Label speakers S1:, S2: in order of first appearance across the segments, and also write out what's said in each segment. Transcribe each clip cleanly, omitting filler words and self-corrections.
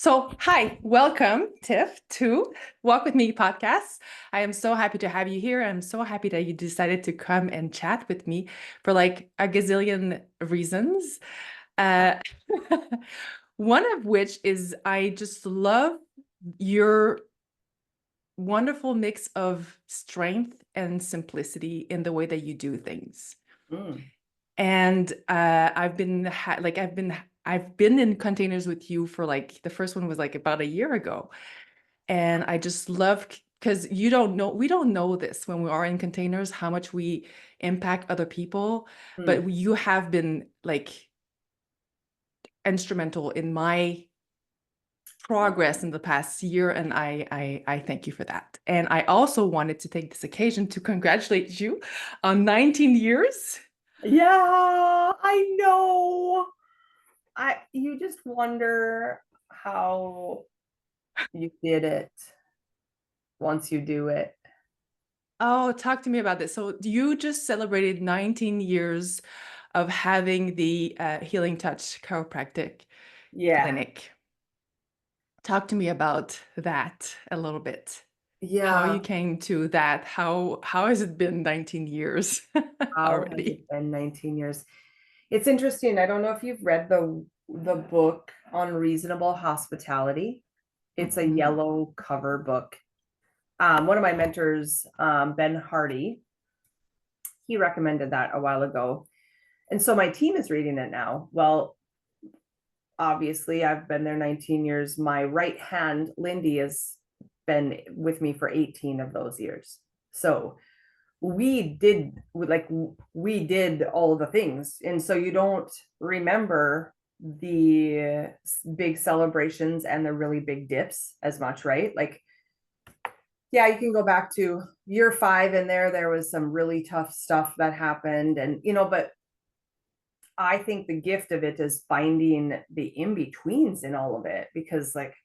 S1: So, hi, welcome, Tiff, to Walk With Me podcast. I am so happy to have you here. I'm so happy that you decided to come and chat with me for like a gazillion reasons. Uh, one of which is I just love your wonderful mix of strength and simplicity in the way that you do things.
S2: Mm.
S1: And I've been in containers with you for like the first one was like about a year ago. And I just love because we don't know this when we are in containers, how much we impact other people.
S2: Mm.
S1: But you have been like instrumental in my progress in the past year. And I thank you for that. And I also wanted to take this occasion to congratulate you on 19 years.
S2: Yeah, I know. You just wonder how you did it once you do it.
S1: Oh, talk to me about this. So you just celebrated 19 years of having the Healing Touch Chiropractic
S2: Yeah.
S1: clinic. Talk to me about that a little bit. How you
S2: Yeah.
S1: came to that? How has it been 19 years
S2: How has
S1: already?
S2: it been 19 years? It's interesting. I don't know if you've read the book on reasonable hospitality. It's a
S1: Mhm.
S2: yellow cover book. One of my mentors, Ben Hardy, he recommended that a while ago. And so my team is reading it now. Well, obviously I've been there 19 years. My right hand, Lindy, has been with me for 18 of those years. So we did all the things. And so you don't remember the big celebrations and the really big dips as much, right? Like, yeah, you can go back to year 5 and there was some really tough stuff that happened. And, but I think the gift of it is finding the in-betweens in all of it, because like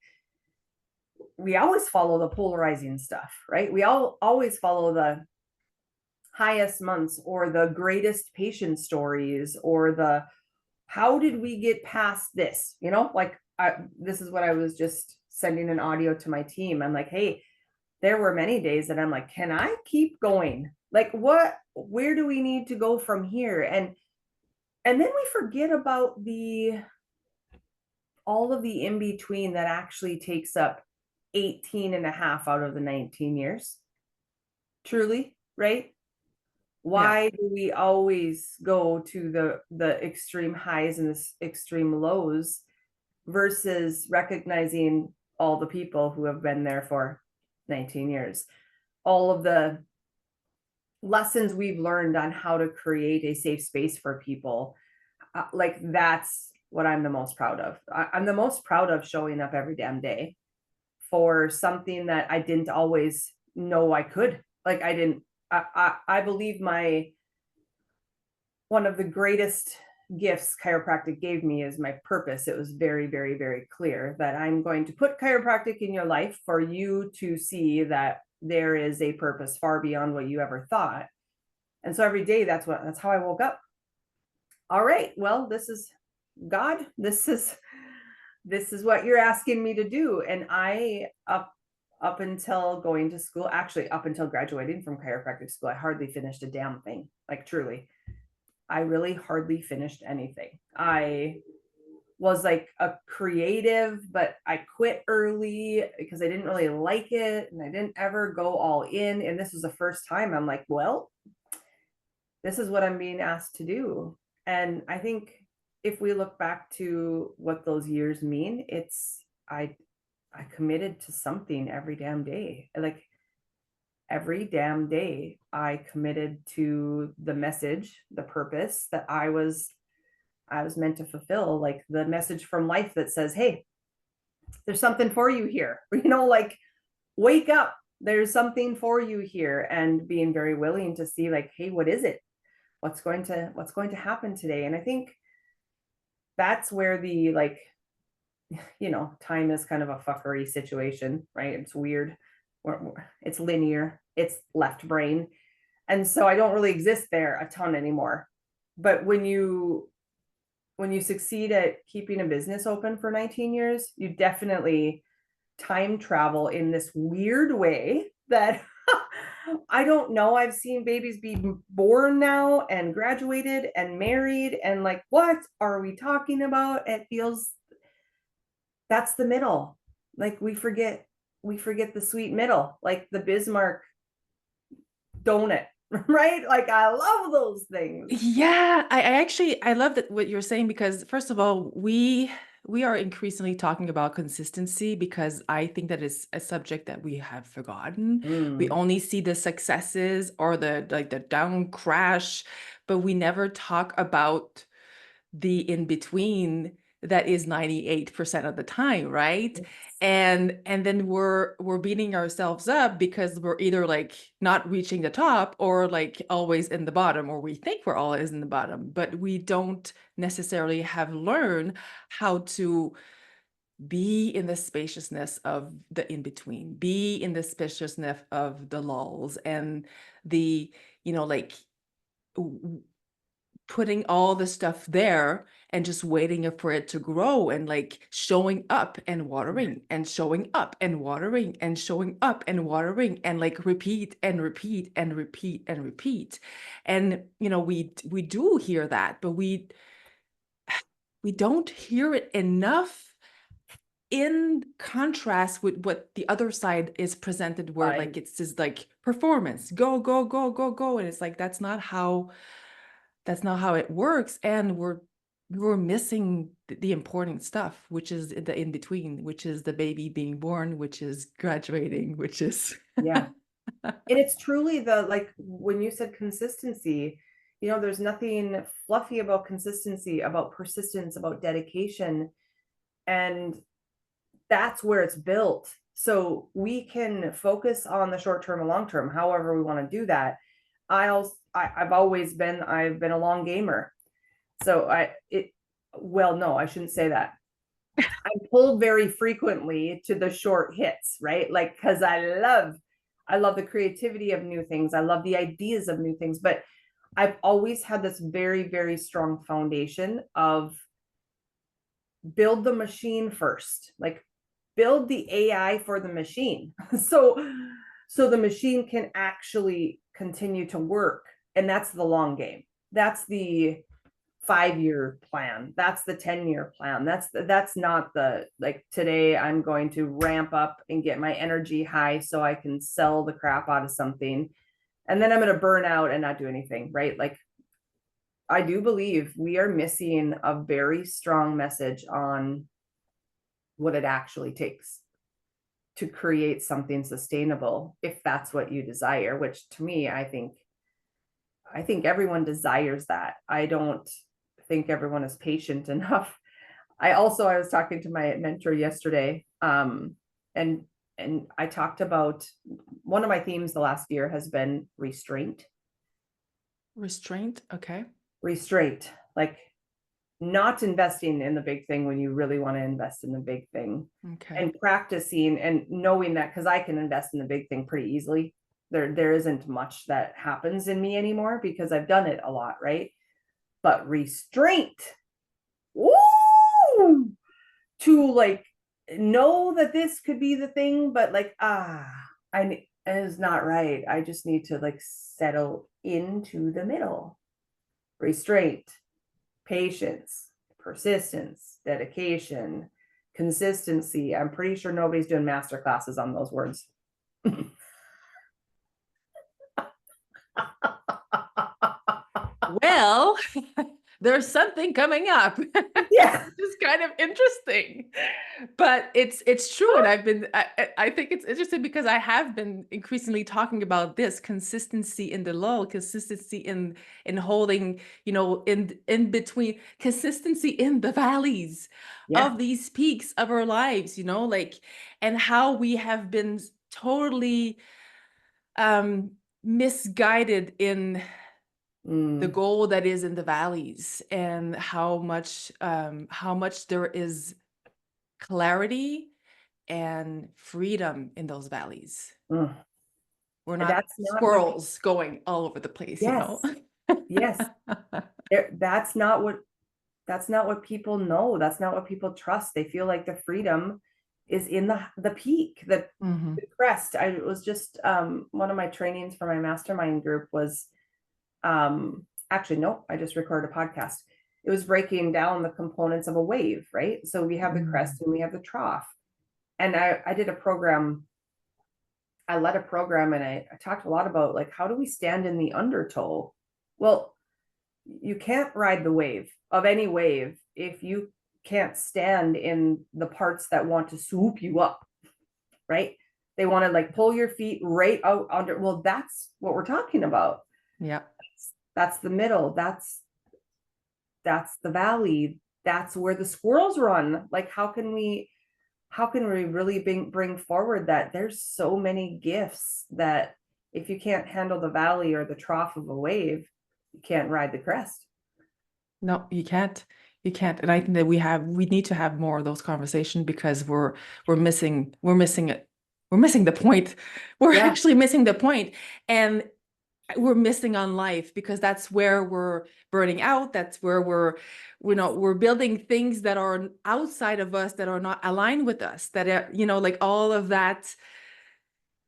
S2: we always follow the polarizing stuff, right? We all always follow the highest months or the greatest patient stories or the how did we get past this? This is what I was just sending an audio to my team. I'm like, hey, there were many days that I'm like, can I keep going? Like, where do we need to go from here? And then we forget about the all of the in between that actually takes up 18 and a half out of the 19 years. Truly, right?
S1: Yeah.
S2: Why do we always go to the extreme highs and the extreme lows versus recognizing all the people who have been there for 19 years? All of the lessons we've learned on how to create a safe space for people. Like that's what I'm the most proud of. I'm the most proud of showing up every damn day for something that I didn't always know I could. Like I didn't. I believe my one of the greatest gifts chiropractic gave me is my purpose. It was very, very, very clear that I'm going to put chiropractic in your life for you to see that there is a purpose far beyond what you ever thought. And so every day that's how I woke up. All right, well, this is God. This is what you're asking me to do. And I up until going to school, actually up until graduating from chiropractic school, I hardly finished a damn thing. Like truly. I really hardly finished anything. I was like a creative, but I quit early because I didn't really like it and I didn't ever go all in. And this was the first time I'm like, well, this is what I'm being asked to do. And I think if we look back to what those years mean, it's I committed to something every damn day. Like every damn day, I committed to the message, the purpose that I was meant to fulfill, like the message from life that says, hey, there's something for you here. Like wake up. There's something for you here, and being very willing to see like, hey, what is it? What's going to happen today? And I think that's where the like, time is kind of a fuckery situation, right? It's weird. It's linear. It's left brain. And so I don't really exist there a ton anymore. But when you when you succeed at keeping a business open for 19 years, you definitely time travel in this weird way that I don't know. I've seen babies be born now and graduated and married, and like, what are we talking about? It feels that's the middle. Like we forget the sweet middle, like the Bismarck donut, right? Like I love those things.
S1: Yeah, I actually I love that what you're saying, because first of all, we are increasingly talking about consistency, because I think that is a subject that we have forgotten. We
S2: Mm,
S1: only see the successes or the like the down crash, but we never talk about the in between that is 98% of the time, right? And then we're beating ourselves up because we're either like not reaching the top or like always in the bottom, or we think we're always in the bottom, but we don't necessarily have learned how to be in the spaciousness of the in between, be in the spaciousness of the lulls and the, like putting all the stuff there and just waiting for it to grow, and like showing up and watering and showing up and watering and showing up and watering, and like repeat and repeat and repeat and repeat. And we do hear that, but we don't hear it enough in contrast with what the other side is presented, where like it's this like performance, go go go go go, and it's like that's not how it works. And we're missing the important stuff, which is the in between, which is the baby being born, which is graduating, which is
S2: yeah. And it's truly the, like when you said consistency, there's nothing fluffy about consistency, about persistence, about dedication. And that's where it's built. So we can focus on the short term and long term, however we want to do that. I've been a long gamer. So no, I shouldn't say that. I pull very frequently to the short hits, right? Like, cause I love the creativity of new things. I love the ideas of new things, but I've always had this very, very strong foundation of build the machine first, like build the AI for the machine. So the machine can actually continue to work. And that's the long game. That's the 5-year plan. That's the 10-year plan. That's not the, like, today I'm going to ramp up and get my energy high so I can sell the crap out of something. And then I'm going to burn out and not do anything, right? Like, I do believe we are missing a very strong message on what it actually takes to create something sustainable, if that's what you desire, which to me, I think everyone desires that. I don't think everyone is patient enough. I was talking to my mentor yesterday, and I talked about one of my themes the last year has been restraint.
S1: restraint. Okay.
S2: Restraint, like not investing in the big thing when you really want to invest in the big thing,
S1: Okay.
S2: and practicing and knowing that, because I can invest in the big thing pretty easily. There isn't much that happens in me anymore because I've done it a lot, right? But restraint, woo, to like know that this could be the thing, but like, it is not right. I just need to like settle into the middle. Restraint, patience, persistence, dedication, consistency. I'm pretty sure nobody's doing master classes on those words.
S1: Well, there's something coming up.
S2: Yeah.
S1: It's kind of interesting, but it's true. And I think it's interesting because I have been increasingly talking about this consistency in the lull, consistency in holding, in between, consistency in the valleys
S2: Yeah.
S1: of these peaks of our lives, like, and how we have been totally misguided in the goal that is in the valleys, and how much there is clarity and freedom in those valleys.
S2: Mm.
S1: We're not
S2: That's not what,
S1: squirrels going all over the place,
S2: yes, yes. That's not what That's not what people know. That's not what people trust. They feel like the freedom is in the peak, the crest. I was just one of my trainings for my mastermind group was actually no, I just recorded a podcast. It was breaking down the components of a wave, right? So we have the crest and we have the trough. And I did a program. I led a program and I talked a lot about like, how do we stand in the undertow? Well, you can't ride the wave of any wave if you can't stand in the parts that want to swoop you up, right? They want to like pull your feet right out under. Well, that's what we're talking about.
S1: Yeah.
S2: That's the middle. That's the valley. That's where the squirrels run. Like, how can we really bring forward that there's so many gifts that if you can't handle the valley or the trough of a wave, you can't ride the crest.
S1: No, you can't. You can't. And I think that we need to have more of those conversations because we're missing it. We're missing the point. We're actually missing the point. And we're missing on life because that's where we're burning out. That's where we're building things that are outside of us, that are not aligned with us, that are, like all of that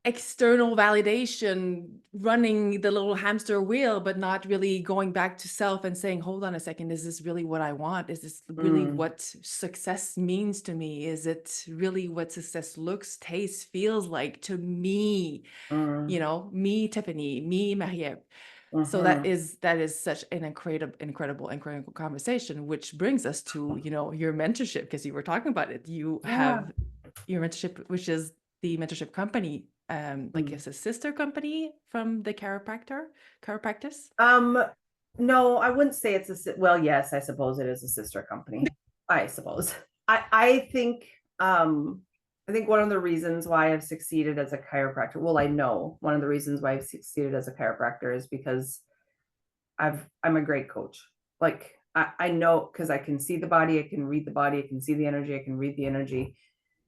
S1: external validation, running the little hamster wheel, but not really going back to self and saying, hold on a second, is this really what I want? Is this really what success means to me? Is it really what success looks, tastes, feels like to me? Me, Tiffany, me, Marie-Eve. So that is such an incredible conversation, which brings us to, your mentorship, because you were talking about it. You have your mentorship, which is the mentorship company, like it's a sister company from the chiropractic.
S2: No, I wouldn't say it's well, yes, I suppose it is a sister company. I suppose. I think one of the reasons why I've succeeded as a chiropractor, well, I know one of the reasons why I've succeeded as a chiropractor is because I'm a great coach. Like I know, because I can see the body, I can read the body, I can see the energy, I can read the energy.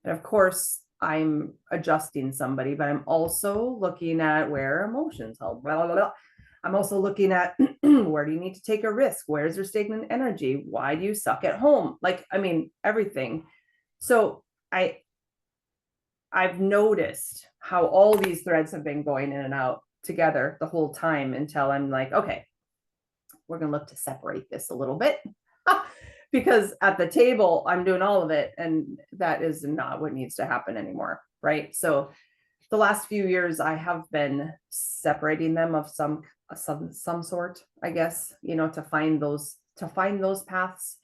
S2: And of course, I'm adjusting somebody, but I'm also looking at where emotions help. Blah, blah, blah. I'm also looking at where do you need to take a risk? Where's your stagnant energy? Why do you suck at home? Like, I mean, everything. So I've noticed how all these threads have been going in and out together the whole time until I'm like, okay, we're going to look to separate this a little bit. Because at the table, I'm doing all of it. And that is not what needs to happen anymore. Right. So the last few years, I have been separating them of some sort, I guess, to find those paths.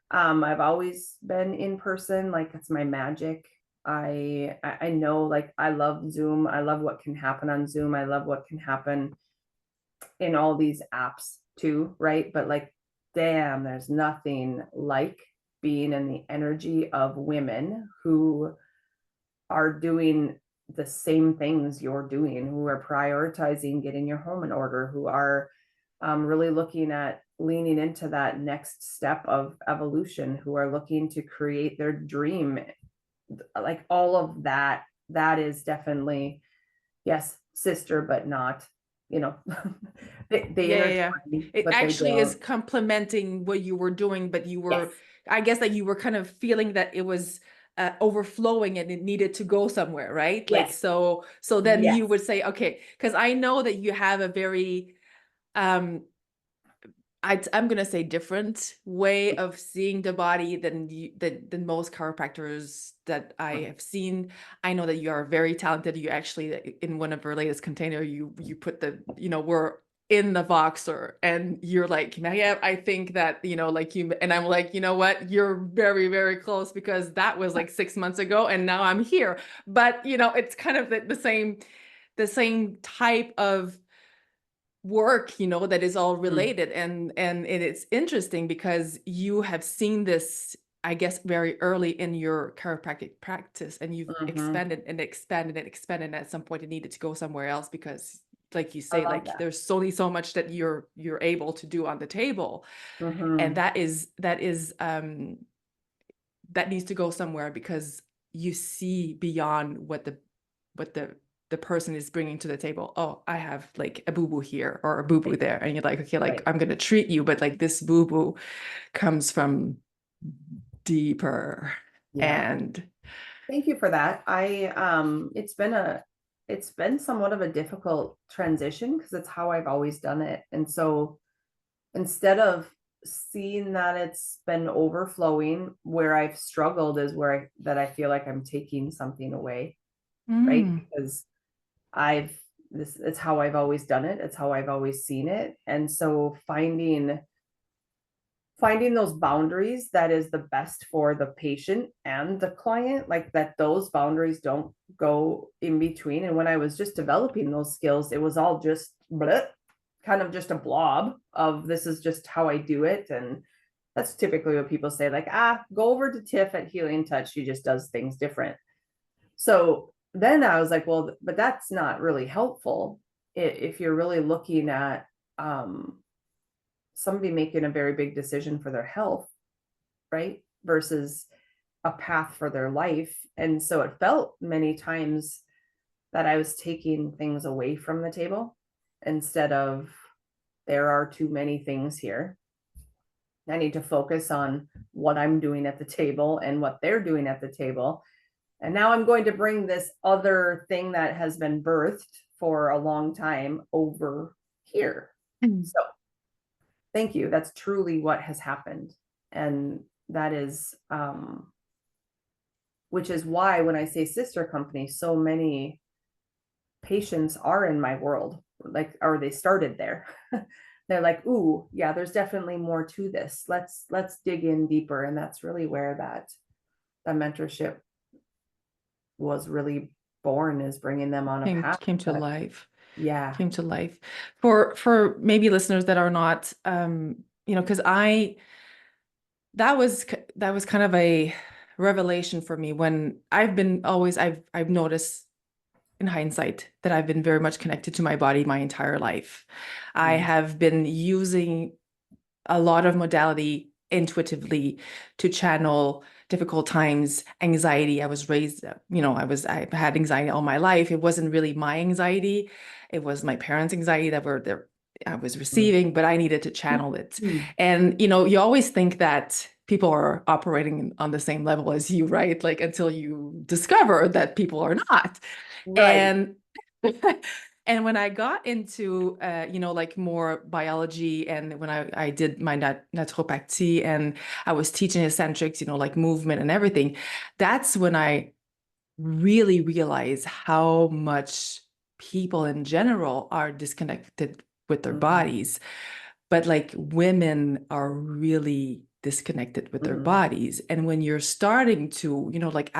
S2: I've always been in person. Like, it's my magic. I know, like, I love Zoom. I love what can happen on Zoom. I love what can happen in all these apps too. Right. But like, damn, there's nothing like being in the energy of women who are doing the same things you're doing, who are prioritizing getting your home in order, who are really looking at leaning into that next step of evolution, who are looking to create their dream. Like, all of that is definitely, yes, sister, but not,
S1: Yeah. It actually is complementing what you were doing, but you were, I guess that you were kind of feeling that it was overflowing and it needed to go somewhere, right? Like, so then you would say, okay, because I know that you have a very, I'm going to say different way of seeing the body than most chiropractors that I have seen. I know that you are very talented. You actually, in one of our latest container, you put the, we're in the Voxer and you're like, yeah, I think that, like you, and I'm like, you know what, you're very, very close because that was like 6 months ago and now I'm here. But, it's kind of the same type of work, that is all related. And it's interesting because you have seen this, I guess, very early in your chiropractic practice, and you've expanded and expanded and expanded. And at some point it needed to go somewhere else because, like you say, like there's only so much that you're able to do on the table. And that needs to go somewhere because you see beyond what the the person is bringing to the table. Oh, I have like a boo-boo here or a boo-boo there. And you're like, okay, like
S2: Right.
S1: I'm going to treat you, but like this boo-boo comes from deeper.
S2: Yeah.
S1: And
S2: Thank you for that. It's been somewhat of a difficult transition because it's how I've always done it. And so instead of seeing that it's been overflowing, where I've struggled is that I feel like I'm taking something away, right? Because it's how I've always done it. It's how I've always seen it. And so finding those boundaries that is the best for the patient and the client, like that those boundaries don't go in between. And when I was just developing those skills, it was all just bleh, kind of just a blob of this is just how I do it. And that's typically what people say, like, go over to Tiff at Healing Touch. She just does things different. So then I was like, well, but that's not really helpful if you're really looking at somebody making a very big decision for their health, right? Versus a path for their life. And so it felt many times that I was taking things away from the table instead of there are too many things here. I need to focus on what I'm doing at the table and what they're doing at the table. And now I'm going to bring this other thing that has been birthed for a long time over here. So thank you. That's truly what has happened. And that is, which is why when I say sister company, so many patients are in my world, like, or they started there. They're like, ooh, yeah, there's definitely more to this. Let's dig in deeper. And that's really where that mentorship was really born, is bringing them on a path.
S1: came to life.
S2: Yeah.
S1: Came to life. For maybe listeners that are not, because that was kind of a revelation for me when I've noticed in hindsight that I've been very much connected to my body my entire life. I have been using a lot of modality intuitively to channel difficult times, anxiety. I was raised, I had anxiety all my life. It wasn't really my anxiety. It was my parents' anxiety that were there. I was receiving, but I needed to channel it. And, you always think that people are operating on the same level as you, right? Like until you discover that people are not.
S2: Right.
S1: And and when I got into, like more biology, and when I did my naturopathy and I was teaching eccentrics, like movement and everything, that's when I really realized how much people in general are disconnected with their bodies. But like women are really disconnected with their bodies. And when you're starting to, like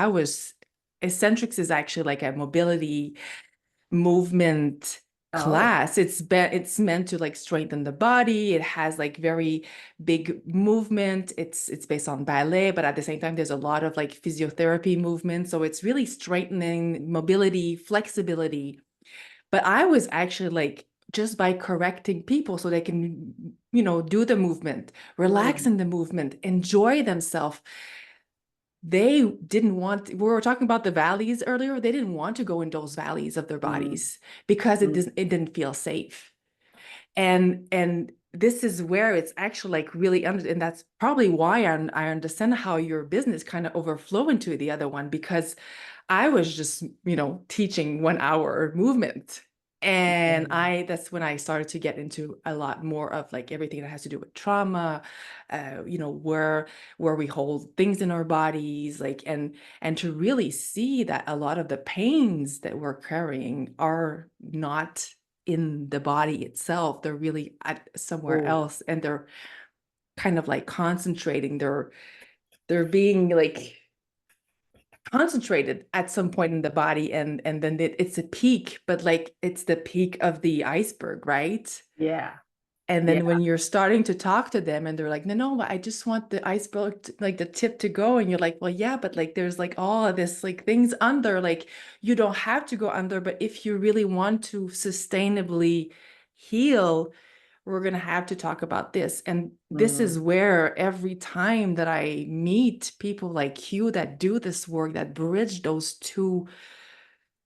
S1: eccentrics is actually like a mobility movement class. It's meant to like strengthen the body. It has like very big movement. It's based on ballet, but at the same time there's a lot of like physiotherapy movement, so it's really strengthening mobility, flexibility. But I was actually like, just by correcting people so they can do the movement, relax in the movement, enjoy themselves, they didn't want, we were talking about the valleys earlier, they didn't want to go in those valleys of their bodies because it didn't feel safe. And this is where it's actually like really and that's probably why I understand how your business kind of overflow into the other one, because I was just teaching 1 hour movement. And that's when I started to get into a lot more of like everything that has to do with trauma, where we hold things in our bodies, like, and to really see that a lot of the pains that we're carrying are not in the body itself. They're really at somewhere else, and they're kind of like concentrating. They're being like concentrated at some point in the body, and then it's a peak, but like it's the peak of the iceberg, right?
S2: Yeah.
S1: And then when you're starting to talk to them and they're like, no, I just want the iceberg like the tip to go, and you're like, well, yeah, but like there's like all of this like things under, like you don't have to go under, but if you really want to sustainably heal, we're going to have to talk about this. And this is where every time that I meet people like you that do this work, that bridge those two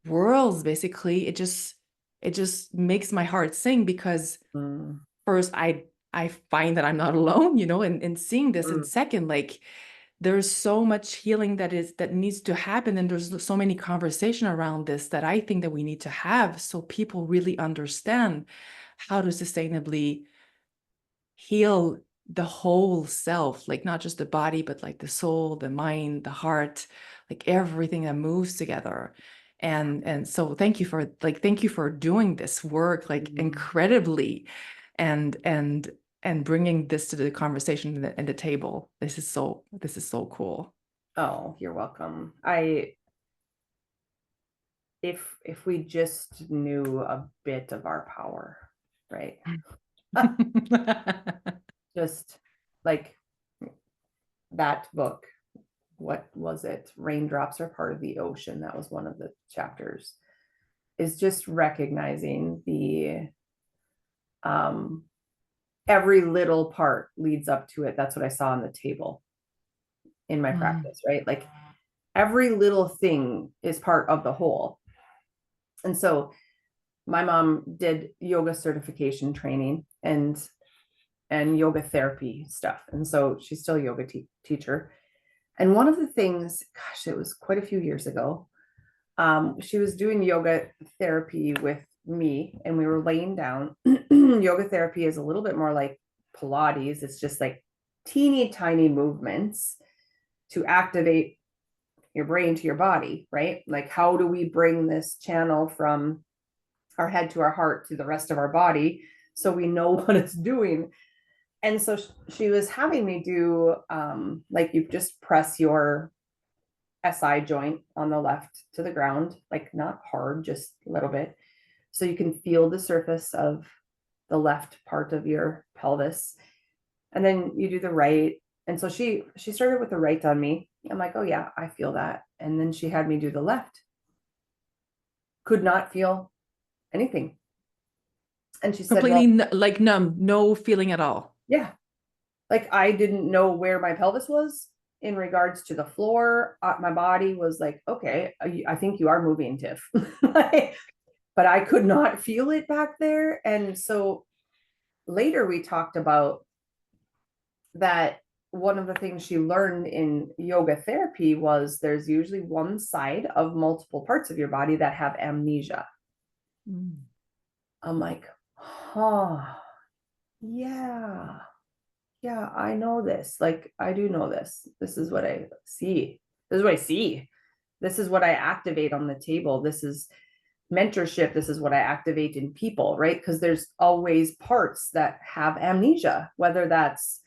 S1: worlds, basically, it just makes my heart sing, because
S2: Mm,
S1: first I find that I'm not alone, and seeing this, and
S2: mm,
S1: second, like, there's so much healing that needs to happen, and there's so many conversation around this that I think that we need to have, so people really understand how to sustainably heal the whole self, like not just the body, but like the soul, the mind, the heart, like everything that moves together. And so thank you for doing this work, like,
S2: mm.
S1: incredibly, and bringing this to the conversation and the table. This is so cool.
S2: Oh, you're welcome. If we just knew a bit of our power, right? Just like that book, what was it? Raindrops are part of the ocean. That was one of the chapters. Is just recognizing the um every little part leads up to it. That's what I saw on the table in my
S1: Mm.
S2: practice, right? Like every little thing is part of the whole. And so my mom did yoga certification training and yoga therapy stuff. And so she's still a yoga teacher. And one of the things, gosh, it was quite a few years ago, she was doing yoga therapy with me, and we were laying down. Yoga therapy is a little bit more like Pilates. It's just like teeny tiny movements to activate your brain to your body, right? Like, how do we bring this channel from our head to our heart to the rest of our body so we know what it's doing? And so she was having me do like, you just press your SI joint on the left to the ground, like not hard, just a little bit. So you can feel the surface of the left part of your pelvis. And then you do the right. And so she started with the right on me. I'm like, oh yeah, I feel that. And then she had me do the left. Could not feel anything. And she said, well,
S1: Completely like numb, no feeling at all.
S2: yeah, like I didn't know where my pelvis was in regards to the floor. My body was like, okay, I think you are moving, Tiff. But I could not feel it back there. And so later we talked about that. One of the things she learned in yoga therapy was there's usually one side of multiple parts of your body that have amnesia.
S1: Mm.
S2: I'm like, huh, yeah, yeah, I know this. Like, I do know this. This is what I see. This is what I see. This is what I activate on the table. This is mentorship. This is what I activate in people, right? Because there's always parts that have amnesia, whether that's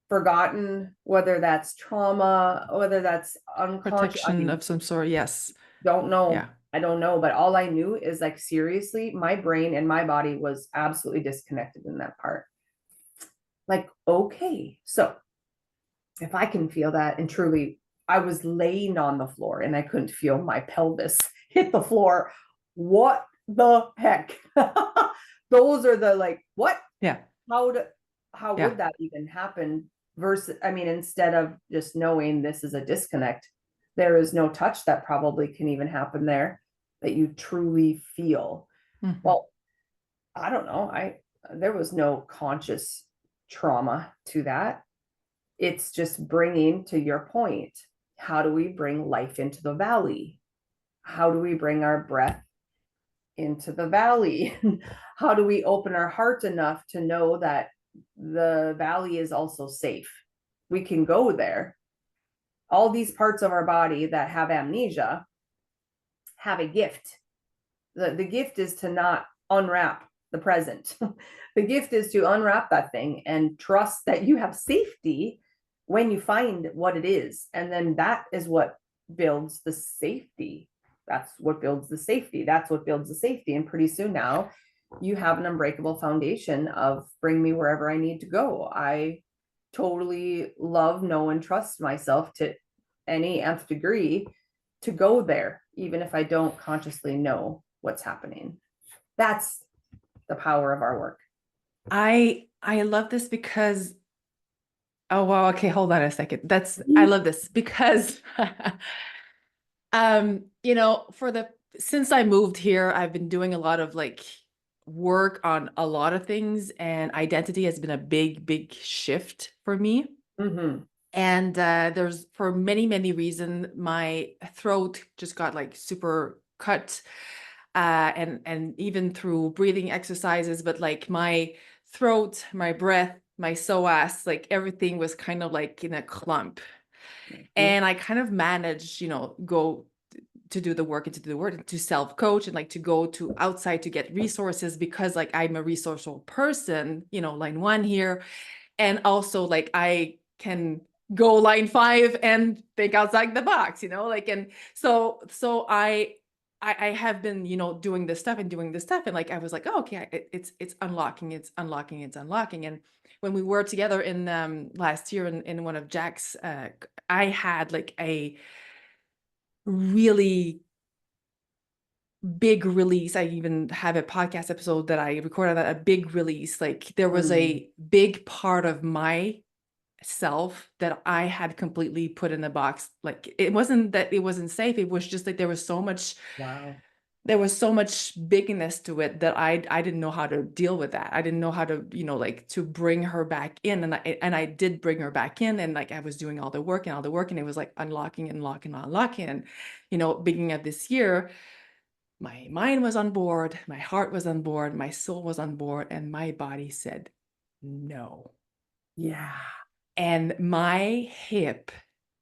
S2: forgotten, whether that's trauma, whether that's unconscious. I
S1: Protection
S2: mean,
S1: of some sort, yes.
S2: don't
S1: Yeah.
S2: know. I don't know. But all I knew is, like, seriously, my brain and my body was absolutely disconnected in that part. Like, okay, so if I can feel that, and truly, I was laying on the floor and I couldn't feel my pelvis hit the floor. What the heck? Those are the, like, what?
S1: Yeah.
S2: How do, how
S1: Yeah.
S2: would that even happen? Versus, I mean, instead of just knowing this is a disconnect, there is no touch that probably can even happen there that you truly feel.
S1: Mhm.
S2: Well, I don't know. There was no conscious trauma to that. It's just bringing, to your point, how do we bring life into the valley? How do we bring our breath into the valley? How do we open our heart enough to know that the valley is also safe? We can go there. All these parts of our body that have amnesia have a gift. The gift is to not unwrap the present. The gift is to unwrap that thing and trust that you have safety when you find what it is. And then that is what builds the safety. That's what builds the safety. That's what builds the safety. And pretty soon now, you have an unbreakable foundation of bring me wherever I need to go. I totally love, know, and trust myself to any nth degree to go there, even if I don't consciously know what's happening. That's the power of our work.
S1: I love this because, oh wow, okay, hold on a second. I love this because You know, since I moved here, I've been doing a lot of like work on a lot of things, and identity has been a big shift for me.
S2: Mm-hmm.
S1: And there's for many, many reasons, my throat just got like super cut, and even through breathing exercises, but like my throat, my breath, my psoas, like everything was kind of like in a clump.
S2: Mm-hmm.
S1: And I kind of managed, you know, go to do the work and to do the work to self-coach and like to go to outside to get resources because like I'm a resourceful person, you know, line one here. And also like I can go line five and think outside the box, you know, like, and so I have been, you know, doing this stuff and doing this stuff. And like, I was like, oh, okay, it's unlocking, it's unlocking, it's unlocking. And when we were together in last year in one of Jack's, I had like a really big release. I even have a podcast episode that I recorded, that a big release. Like there was
S2: Mm.
S1: a big part of my self that I had completely put in the box. Like it wasn't that it wasn't safe. It was just like
S2: Wow.
S1: there was so much bigness to it that I didn't know how to deal with that. I didn't know how to, you know, like to bring her back in. And I did bring her back in, and like I was doing all the work and all the work, and it was like unlocking and locking, unlocking. And, you know, beginning of this year, my mind was on board, my heart was on board, my soul was on board, and my body said no.
S2: Yeah.
S1: And my hip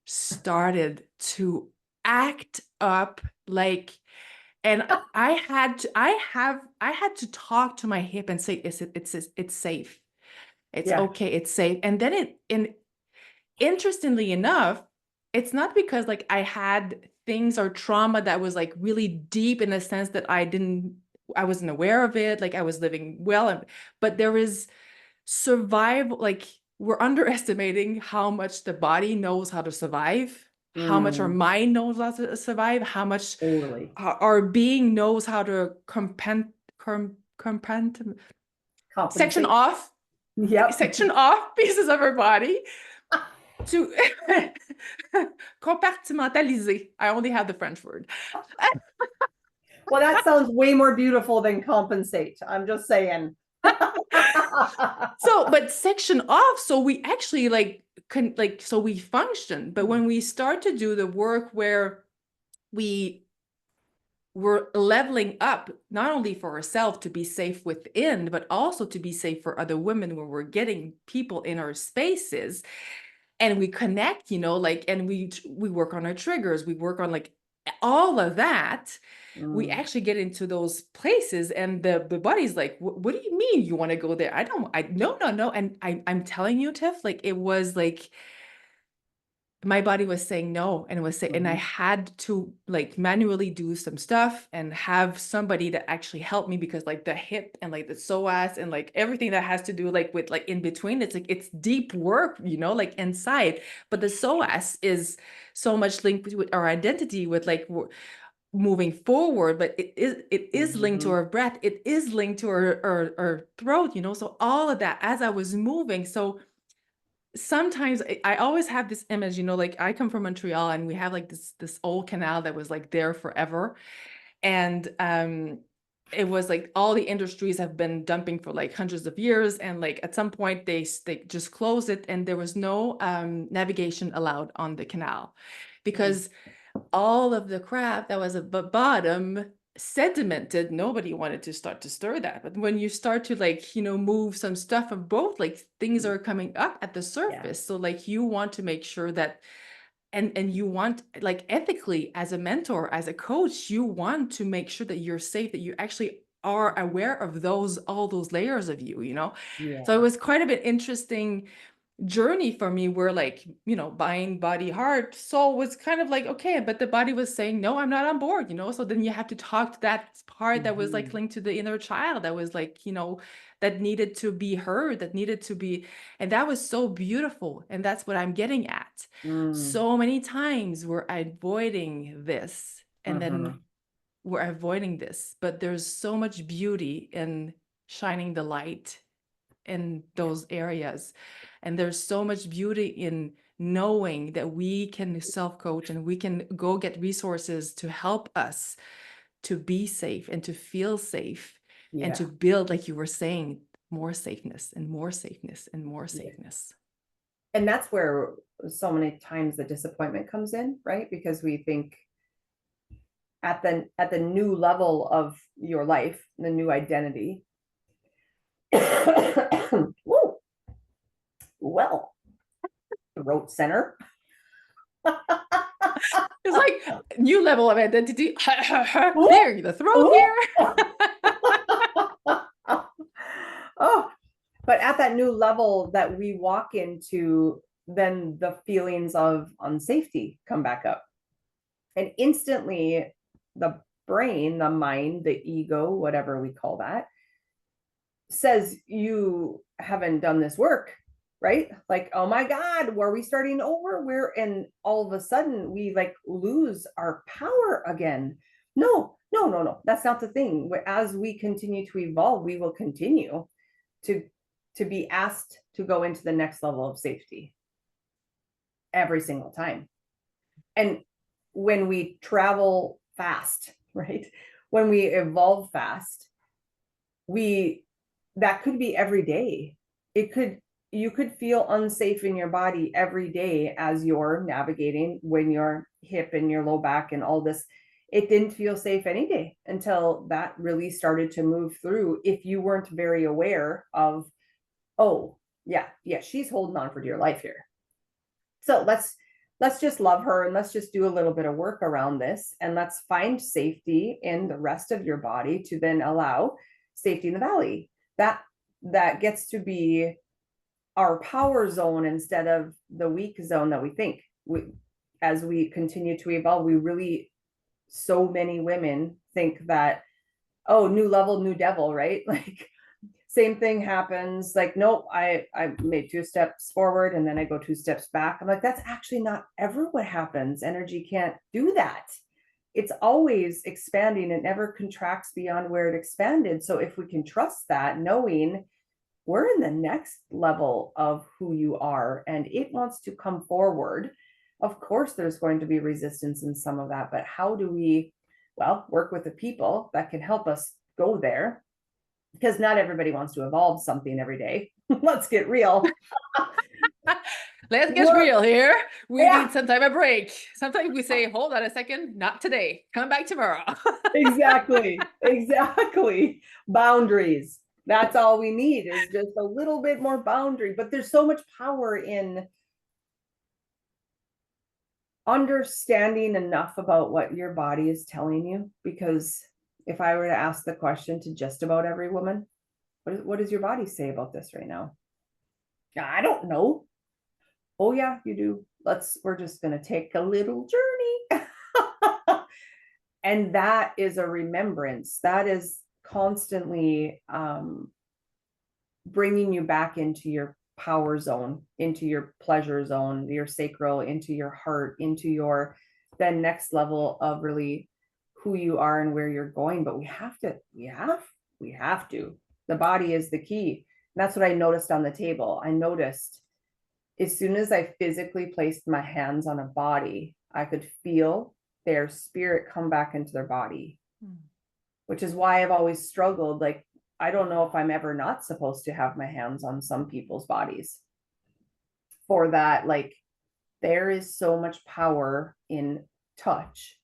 S1: started to act up like, and I had to talk to my hip and say, it's safe. It's
S2: Yeah.
S1: okay, it's safe. And then interestingly enough, it's not because like I had things or trauma that was like really deep in the sense that I wasn't aware of it, like I was living well, but there is survival, like we're underestimating how much the body knows how to survive, how much our
S2: Mm.
S1: mind knows how to survive, how much
S2: Totally.
S1: our being knows how to section
S2: Compensate.
S1: off
S2: Yep.
S1: section off pieces of our body to compartmentaliser. I only have the French word.
S2: Well, that sounds way more beautiful than compensate. I'm just saying.
S1: So, but section off, so we actually so we function. But when we start to do the work where we were leveling up, not only for ourselves to be safe within, but also to be safe for other women, when we're getting people in our spaces and we connect, you know, like, and we work on our triggers, we work on like all of that, we
S2: Mm.
S1: actually get into those places, and the body's like, what do you mean you want to go there? No. And I'm telling you, Tiff, like it was like my body was saying no, and and I
S2: Mhm.
S1: had to like manually do some stuff and have somebody that actually helped me, because like the hip and like the psoas and like everything that has to do like with like in between, it's like it's deep work, you know, like inside. But the psoas is so much linked with our identity, with like moving forward, but it is linked to
S2: Mhm.
S1: our breath, it is linked to our throat, you know. So all of that as I was moving. So sometimes I always have this image, you know, like I come from Montreal, and we have like this old canal that was like there forever. And it was like all the industries have been dumping for like hundreds of years, and like at some point they just closed it, and there was no navigation allowed on the canal,
S2: Mm.
S1: because all of the crap that was at the bottom sedimented. Nobody wanted to start to stir that. But when you start to like, you know, move some stuff of both, like things are coming up at the
S2: Yeah.
S1: surface. So like you want to make sure that, and you want, like, ethically, as a mentor, as a coach, you want to make sure that you're safe, that you actually are aware of those, all those layers of you, you know. So it
S2: Yeah.
S1: was quite a bit interesting journey for me, where like, you know, mind, body, heart, soul was kind of like, okay, but the body was saying no, I'm not on board, you know. So then you have to talk to that part that was like
S2: Mhm.
S1: linked to the inner child, that was like, you know, that needed to be heard, that needed to be. And that was so beautiful, and that's what I'm getting at.
S2: Mm.
S1: So many times we're avoiding this, and then
S2: Mhm.
S1: we're avoiding this, but there's so much beauty in shining the light in those areas. And there's so much beauty in knowing that we can self-coach and we can go get resources to help us to be safe and to feel safe and to build, like you were saying, more safeness and more safeness and more safeness.
S2: And that's where so many times the disappointment comes in, right? Because we think at the new level of your life, the new identity. Woo. Well, throat center.
S1: It's like new level of identity. There, the throat here.
S2: Oh, but at that new level that we walk into, then the feelings of unsafety come back up. And instantly the brain, the mind, the ego, whatever we call that, says you haven't done this work, right? Like, oh my God, were we starting over? And all of a sudden we like lose our power again. No. That's not the thing. As we continue to evolve, we will continue to be asked to go into the next level of safety every single time. And when we travel fast, right? When we evolve fast, that could be every day. You could feel unsafe in your body every day as you're navigating when your hip and your low back and all this. It didn't feel safe any day until that really started to move through. If you weren't very aware of, oh yeah, she's holding on for dear life here. So let's just love her and let's just do a little bit of work around this, and let's find safety in the rest of your body to then allow safety in the valley. That gets to be our power zone instead of the weak zone that we think. As we continue to evolve, so many women think that, oh, new level, new devil, right? Like same thing happens. Like, nope, I made 2 steps forward and then I go 2 steps back. I'm like, that's actually not ever what happens. Energy can't do that. It's always expanding. It never contracts beyond where it expanded. So if we can trust that, knowing we're in the next level of who you are and it wants to come forward, of course, there's going to be resistance in some of that. But how do we, work with the people that can help us go there? Because not everybody wants to evolve something every day. Let's get real.
S1: Let's get real here. We need some time of break. Sometimes we say, hold on a second, not today. Come back tomorrow.
S2: Exactly. Boundaries. That's all we need, is just a little bit more boundary. But there's so much power in understanding enough about what your body is telling you. Because if I were to ask the question to just about every woman, what does your body say about this right now? I don't know. Oh yeah, you do. We're just going to take a little journey. And that is a remembrance. That is constantly bringing you back into your power zone, into your pleasure zone, your sacral, into your heart, into your then next level of really who you are and where you're going. But we have to. The body is the key. And that's what I noticed on the table. I noticed as soon as I physically placed my hands on a body, I could feel their spirit come back into their body, which is why I've always struggled. Like, I don't know if I'm ever not supposed to have my hands on some people's bodies for that. Like, there is so much power in touch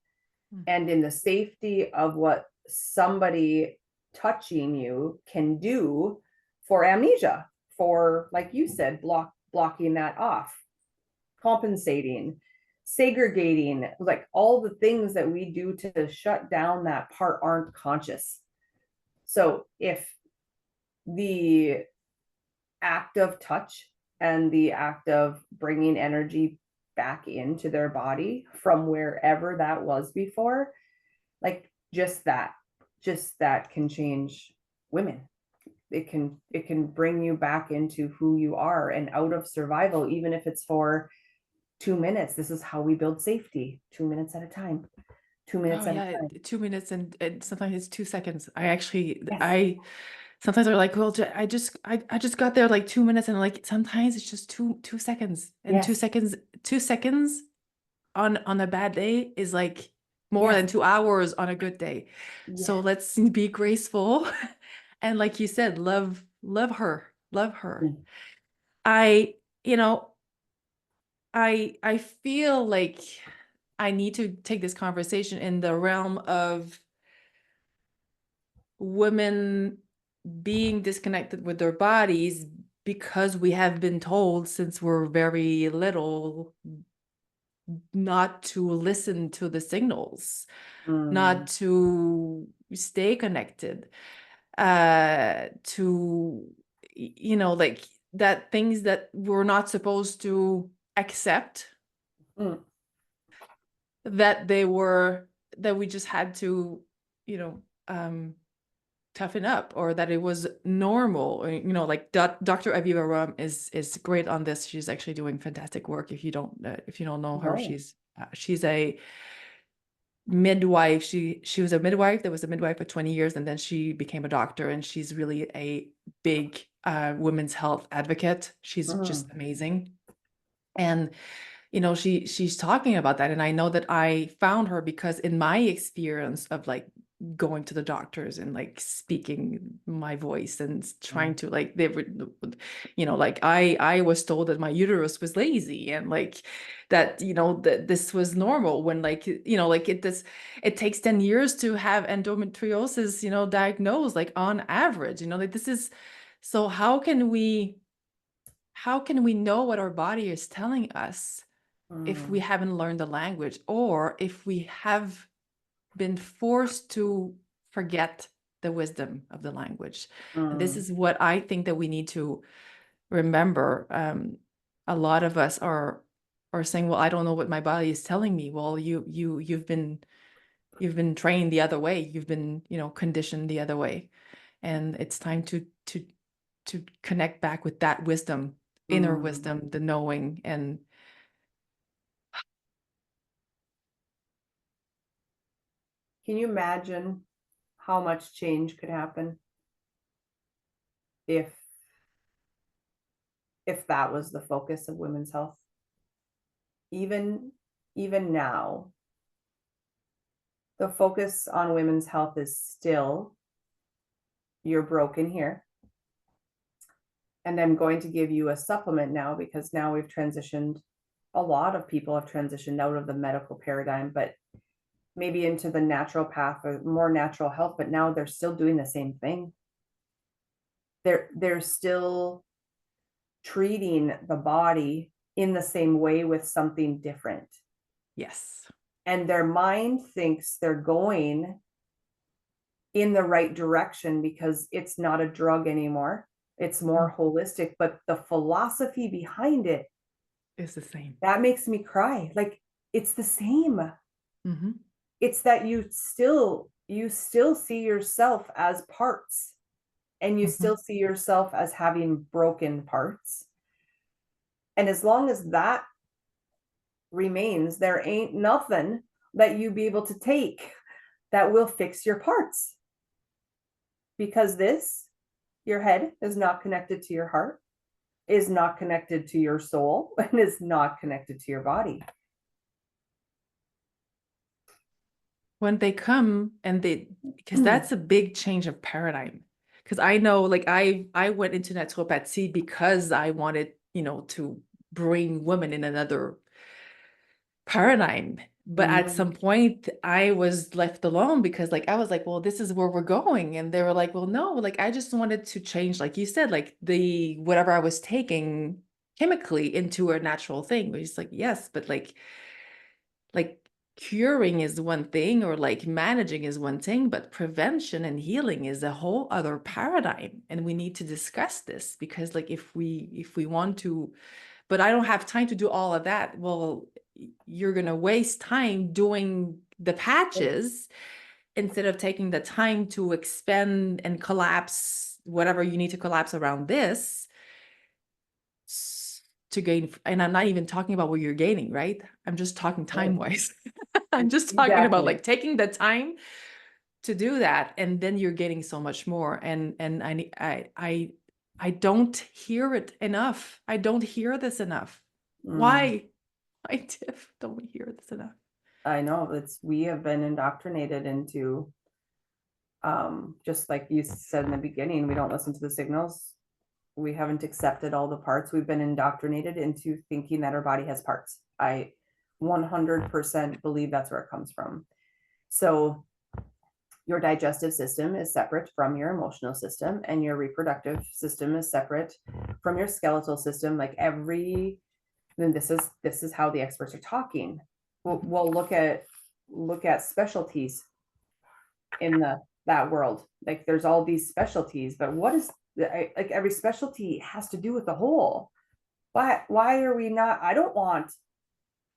S2: and in the safety of what somebody touching you can do for amnesia, for, like you said, blocking that off, compensating, segregating, like all the things that we do to shut down that part aren't conscious. So if the act of touch and the act of bringing energy back into their body from wherever that was before, like just that can change women. It can bring you back into who you are and out of survival, even if it's for 2 minutes. This is how we build safety, 2 minutes at a time. 2 minutes at a time.
S1: 2 minutes and sometimes it's 2 seconds. I actually,
S2: yes.
S1: sometimes they're like, well, I just got there like 2 minutes, and like sometimes it's just two seconds, and
S2: Yes.
S1: 2 seconds on a bad day is like more
S2: Yes.
S1: than 2 hours on a good day. So
S2: Yes.
S1: let's be graceful. And like you said, love her.
S2: Mm.
S1: I, you know, I feel like I need to take this conversation in the realm of women being disconnected with their bodies because we have been told since we're very little not to listen to the signals,
S2: Mm.
S1: not to stay connected, to, like that things that we're not supposed to accept,
S2: Mm.
S1: that they were, that we just had to, you know, toughen up, or that it was normal, or, like Dr. Aviva Ram is great on this. She's actually doing fantastic work. If you don't know her,
S2: No.
S1: she's a midwife. She was a midwife that was a midwife for 20 years, and then she became a doctor, and she's really a big women's health advocate. She's just
S2: Mm.
S1: amazing. And she's talking about that, and I know that I found her because in my experience of like going to the doctors and like speaking my voice and trying
S2: Mm.
S1: to, like, they were, like I was told that my uterus was lazy, and like that, that this was normal, when like, like it takes 10 years to have endometriosis, diagnosed, like on average, like this is, so how can we know what our body is telling us if we
S2: Mm.
S1: haven't learned the language, or if we have been forced to forget the wisdom of the language? And this
S2: Mm.
S1: is what I think that we need to remember. A lot of us are saying, well, I don't know what my body is telling me. Well, you've been trained the other way. You've been, conditioned the other way. And it's time to connect back with that wisdom, inner
S2: Mm.
S1: wisdom, the knowing. And
S2: Can you imagine how much change could happen if that was the focus of women's health? Even now, the focus on women's health is still, you're broken here. And I'm going to give you a supplement now, because now we've transitioned, a lot of people have transitioned out of the medical paradigm, but maybe into the natural path or more natural health, but now they're still doing the same thing. They're still treating the body in the same way with something different.
S1: yes.
S2: And their mind thinks they're going in the right direction because it's not a drug anymore. It's more holistic, but the philosophy behind it,
S1: It's the same.
S2: that makes me cry. Like, it's the same.
S1: Mm-hmm.
S2: It's that you still see yourself as parts, and you
S1: Mm-hmm.
S2: still see yourself as having broken parts. And as long as that remains, there ain't nothing that you be able to take that will fix your parts. Because your head is not connected to your heart, is not connected to your soul, and is not connected to your body.
S1: When they come and because that's a big change of paradigm. Because I know, like, I went into naturopathy because I wanted, to bring women in another paradigm. But at
S2: Mm.
S1: some point I was left alone, because like I was like, well, this is where we're going. And they were like, well, no, like I just wanted to change, like you said, like the whatever I was taking chemically into a natural thing. Which is like, yes, but like curing is one thing, or like managing is one thing, but prevention and healing is a whole other paradigm. And we need to discuss this, because like if we want to, but I don't have time to do all of that. Well, you're going to waste time doing the patches instead of taking the time to expand and collapse whatever you need to collapse around this to gain. And I'm not even talking about what you're gaining, right? I'm just talking time wise. I'm just talking about
S2: Exactly.
S1: like taking the time to do that, and then you're getting so much more. And I don't hear it enough. I don't hear this enough. Why? I Tiff, don't hear this enough.
S2: I know, we have been indoctrinated into, just like you said in the beginning, we don't listen to the signals. We haven't accepted all the parts. We've been indoctrinated into thinking that our body has parts. I 100% believe that's where it comes from. So your digestive system is separate from your emotional system, and your reproductive system is separate from your skeletal system. Like then this is how the experts are talking. We'll look at specialties in that world. Like there's all these specialties, but what is like every specialty has to do with the whole. Why are we not? I don't want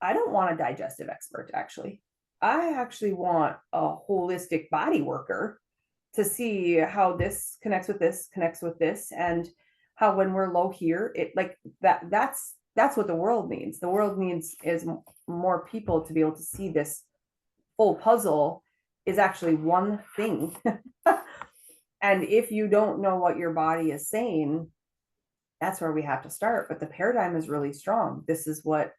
S2: a digestive expert, actually. I actually want a holistic body worker to see how this connects with this, and how when we're low here, it like that's what the world needs. The world needs is more people to be able to see this full puzzle is actually one thing. And if you don't know what your body is saying, that's where we have to start. But the paradigm is really strong. This is what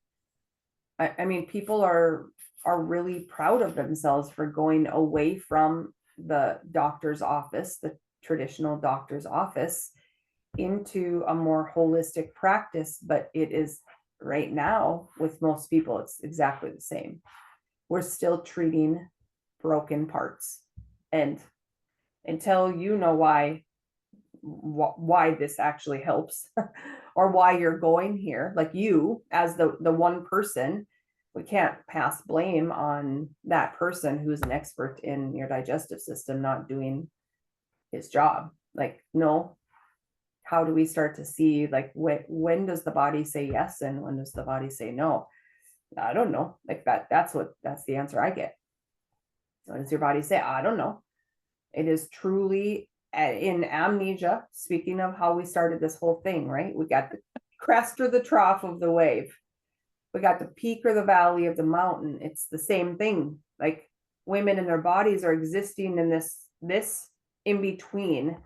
S2: I mean, people are really proud of themselves for going away from the doctor's office, the traditional doctor's office, into a more holistic practice. But it is right now with most people, it's exactly the same. We're still treating broken parts. And until you know why this actually helps, or why you're going here, like you as the one person, we can't pass blame on that person who's an expert in your digestive system not doing his job. Like, no, how do we start to see, like, when does the body say yes and when does the body say no? I don't know. Like that's the answer I get. What does your body say? I don't know. It is truly in amnesia. Speaking of how we started this whole thing, right? We got the crest or the trough of the wave. We got the peak or the valley of the mountain. It's the same thing. Like women and their bodies are existing in this in between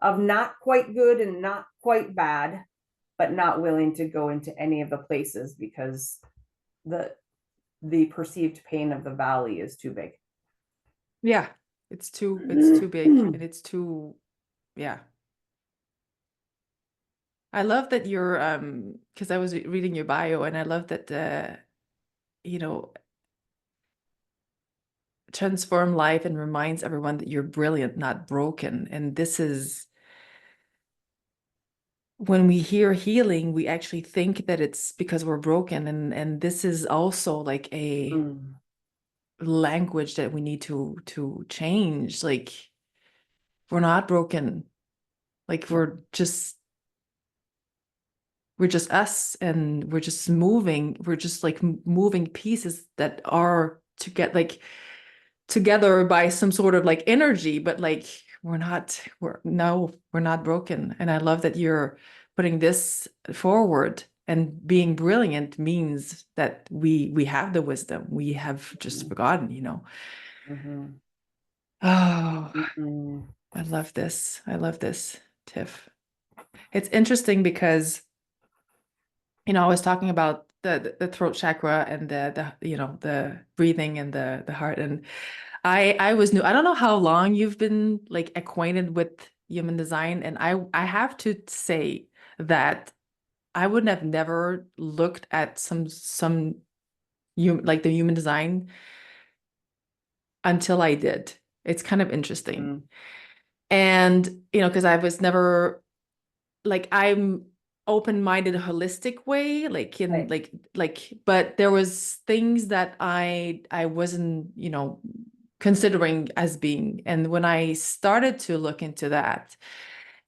S2: of not quite good and not quite bad, but not willing to go into any of the places because the perceived pain of the valley is too big.
S1: Yeah, it's too big, and it's too, yeah. I love that you're because I was reading your bio, and I love that you know, transform life and reminds everyone that you're brilliant, not broken. And this is, when we hear healing, we actually think that it's because we're broken, and this is also like a language that we need to change. Like, we're not broken. Like we're just us, and we're just moving. We're just like moving pieces that are to get like together by some sort of like energy, but like we're not broken. And I love that you're putting this forward, and being brilliant means that we have the wisdom. We have just forgotten, you know. Oh, I love this. I love this, Tiff. It's interesting because, you know, I was talking about the throat chakra and the you know, the breathing and the heart. And I was new. I don't know how long you've been like acquainted with human design. And I have to say that I would have never looked at some like the human design until I did. It's kind of interesting. And, you know, because I was never like, I'm open-minded, holistic way, like in
S2: Right.
S1: like, but there was things that I wasn't, you know, considering as being. And when I started to look into that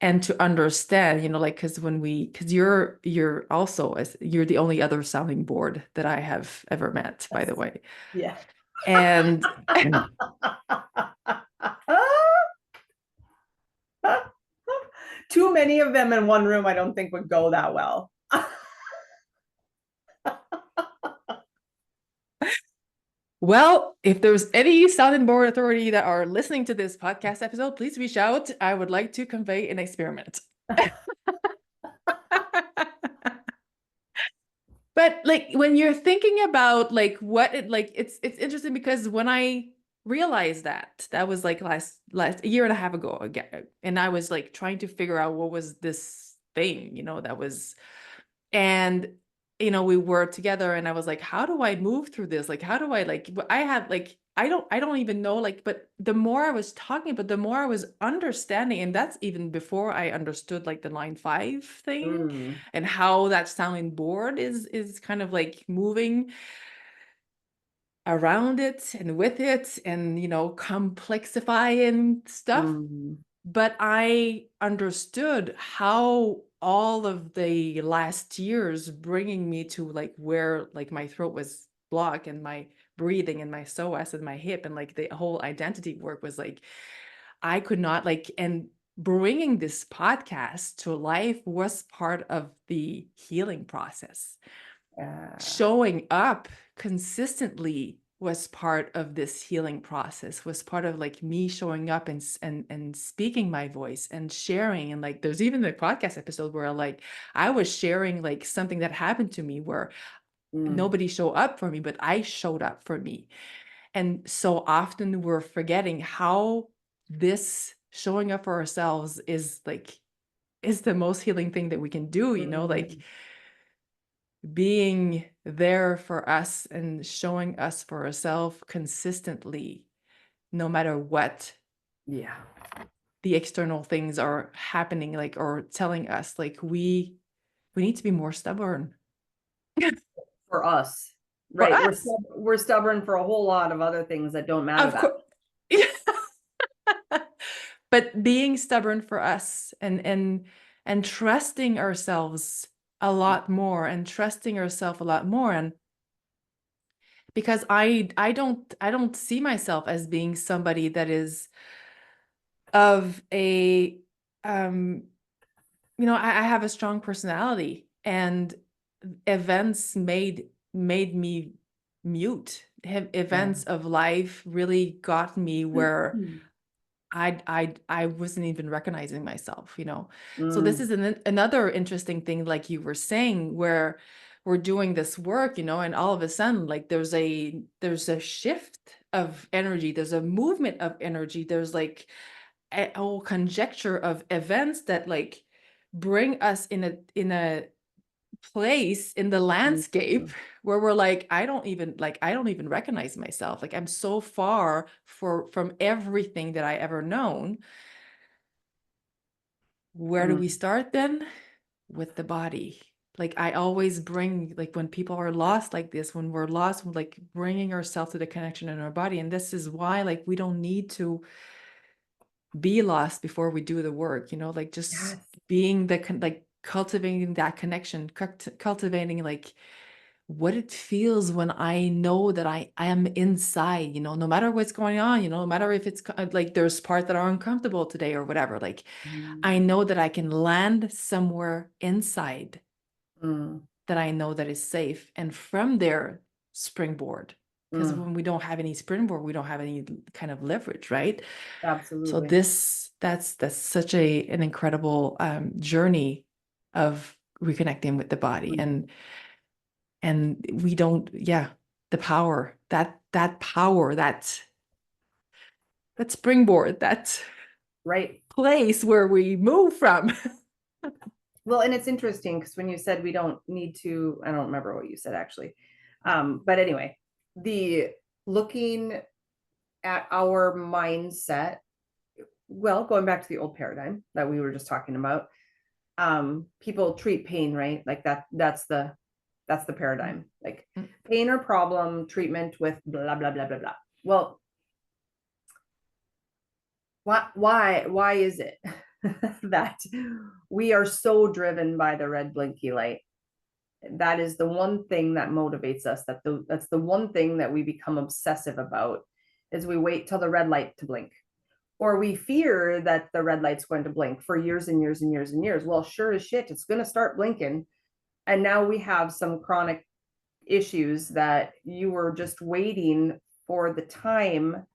S1: and to understand, you know, like, because you're also, as you're the only other sounding board that I have ever met, by the way.
S2: Yeah.
S1: And
S2: Too many of them in one room, I don't think would go that well.
S1: Well, if there's any sounding board authority that are listening to this podcast episode, please reach out. I would like to convey an experiment. But like when you're thinking about like what it like it's interesting because when I realized that was like last a year and a half ago again, and I was like trying to figure out what was this thing, that was. And we were together and I was like, how do I move through this? Like, how do I like I had like I don't even know, like, but the more I was talking about, the more I was understanding. And that's even before I understood like the line 5 thing
S2: Mm,
S1: and how that sounding board is kind of like moving around it and with it and complexifying stuff.
S2: mm,
S1: But I understood how all of the last years bringing me to like where like my throat was blocked and my breathing and my psoas and my hip and like the whole identity work was like I could not like. And bringing this podcast to life was part of the healing process.
S2: yeah.
S1: Showing up consistently was part of this healing process, was part of like me showing up and speaking my voice and sharing. And like there's even the podcast episode where like I was sharing like something that happened to me where
S2: Mm,
S1: nobody showed up for me, but I showed up for me. And so often we're forgetting how this showing up for ourselves is the most healing thing that we can do, like
S2: mm,
S1: being there for us and showing us for ourselves consistently, no matter what
S2: yeah.
S1: the external things are happening, like, or telling us, like, we need to be more stubborn
S2: For us,
S1: for
S2: right?
S1: us.
S2: We're stubborn for a whole lot of other things that don't matter
S1: Of
S2: that
S1: course. But being stubborn for us and trusting ourselves a
S2: much.
S1: lot more and trusting ourselves a lot more. And because I don't see myself as being somebody that is of a um I have a strong personality, and events made me mute.
S2: Yeah.
S1: Events of life really got me where
S2: Mm,
S1: I wasn't even recognizing myself. So this
S2: mm,
S1: is another interesting thing, like you were saying, where we're doing this work, and all of a sudden, like there's a shift of energy, there's a movement of energy, there's like a whole conjecture of events that like bring us in a place in the landscape
S2: mm.
S1: where we're like, I don't even recognize myself. Like I'm so far from everything that I ever known. Where do we
S2: Mm.
S1: start then? With the body. Like I always bring, like when people are lost like this, when we're lost, we're like bringing ourselves to the connection in our body. And this is why like we don't need to be lost before we do the work, like just
S2: Yes.
S1: being like cultivating that connection, cultivating like what it feels when I know that I am inside, no matter what's going on, no matter if it's like there's parts that are uncomfortable today or whatever, like I
S2: Mm,
S1: know that I can land somewhere inside
S2: mm,
S1: that I know that is safe. And from there, springboard. Because
S2: mm.
S1: when we don't have any springboard, we don't have any kind of leverage, right? So
S2: Absolutely.
S1: that's such an incredible journey of reconnecting with the body.
S2: Mm.
S1: And we don't, yeah, the power, that power, that springboard, that
S2: Right.
S1: place where we move from.
S2: Well, and it's interesting because when you said we don't need to, I don't remember what you said actually. But anyway, the looking at our mindset, well, going back to the old paradigm that we were just talking about, people treat pain, right? Like that's the paradigm. Like pain or problem treatment with blah blah blah blah blah. Well, why is it that we are so driven by the red blinky light? That is the one thing that motivates us. That's the one thing that we become obsessive about, is we wait till the red light to blink, or we fear that the red light's going to blink for years and years and years and years. Well, sure as shit, it's going to start blinking, and now we have some chronic issues that you were just waiting for the time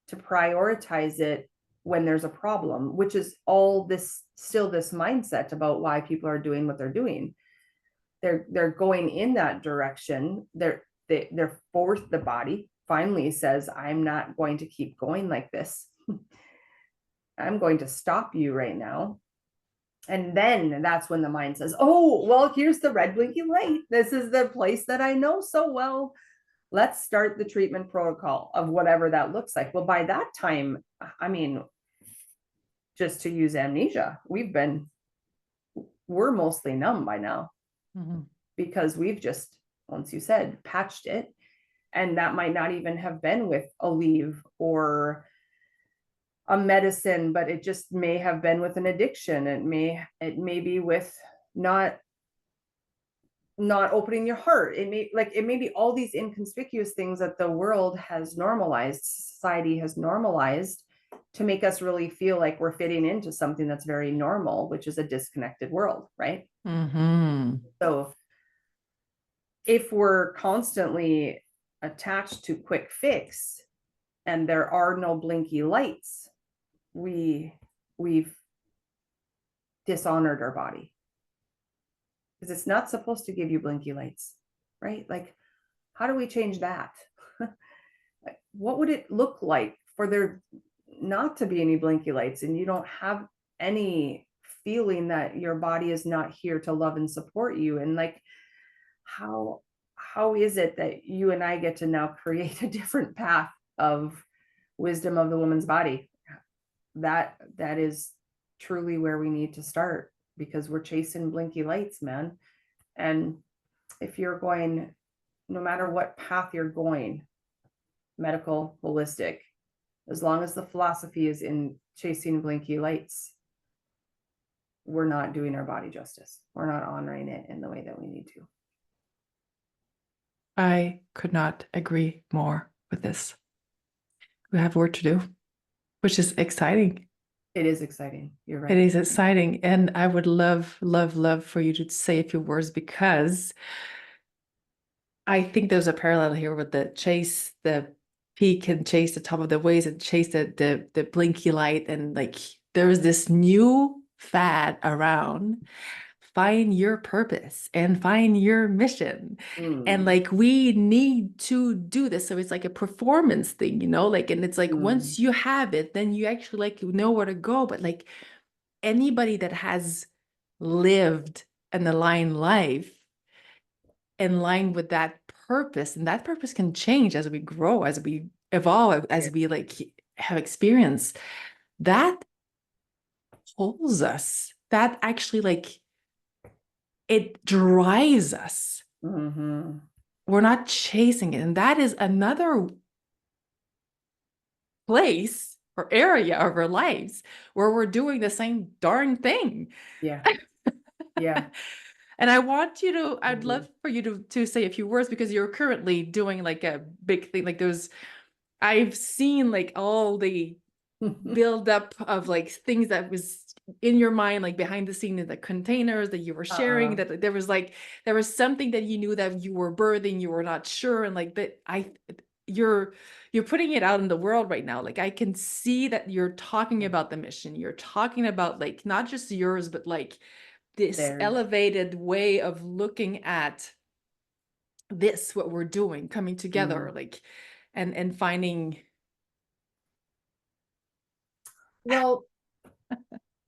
S2: to prioritize it when there's a problem, which is all this mindset about why people are doing what they're doing. They're going in that direction. They're forced. The body finally says, I'm not going to keep going like this. I'm going to stop you right now. And then that's when the mind says, oh, well, here's the red blinking light. This is the place that I know so well. Let's start the treatment protocol of whatever that looks like. Well, by that time, I mean, just to use amnesia, we're mostly numb by now, because we've just, once you said, patched it. And that might not even have been with a leave or a medicine, but it just may have been with an addiction. It may be with not opening your heart. It may be all these inconspicuous things that the world has normalized, society has normalized, to make us really feel like we're fitting into something that's very normal, which is a disconnected world, right? So if we're constantly attached to quick fix and there are no blinky lights, we've dishonored our body, because it's not supposed to give you blinky lights, right? Like, how do we change that? What would it look like for there not to be any blinky lights, and you don't have any feeling that your body is not here to love and support you? And like, how is it that you and I get to now create a different path of wisdom of the woman's body? That is truly where we need to start, because we're chasing blinky lights, man. And if you're going, no matter what path you're going, medical, holistic, as long as the philosophy is in chasing blinky lights, we're not doing our body justice. We're not honoring it in the way that we need to.
S1: I could not agree more with this. We have work to do, which is exciting.
S2: It is exciting. You're right.
S1: It is exciting. And I would love, love, love for you to say a few words, because I think there's a parallel here with the chase the peak and chase the top of the waves and chase the blinky light. And like, there's this new fad around, find your purpose and find your mission. And like, we need to do this. So it's like a performance thing, like, and it's like, once you have it, then you actually like know where to go. But like, anybody that has lived an aligned life in line with that purpose, and that purpose can change as we grow, as we evolve, as we like have experience, that holds us, that actually like, it drives us. We're not chasing it. And that is another place or area of our lives where we're doing the same darn thing.
S2: Yeah.
S1: And I'd love for you to say a few words, because you're currently doing like a big thing. Like, I've seen like all the build up of like things that was in your mind, like behind the scene, in the containers that you were sharing, that there was something that you knew that you were birthing, you were not sure. And like, that you're putting it out in the world right now. Like, I can see that you're talking about the mission. You're talking about like, not just yours, but like this elevated way of looking at this, what we're doing, coming together, like, and finding.
S2: Well,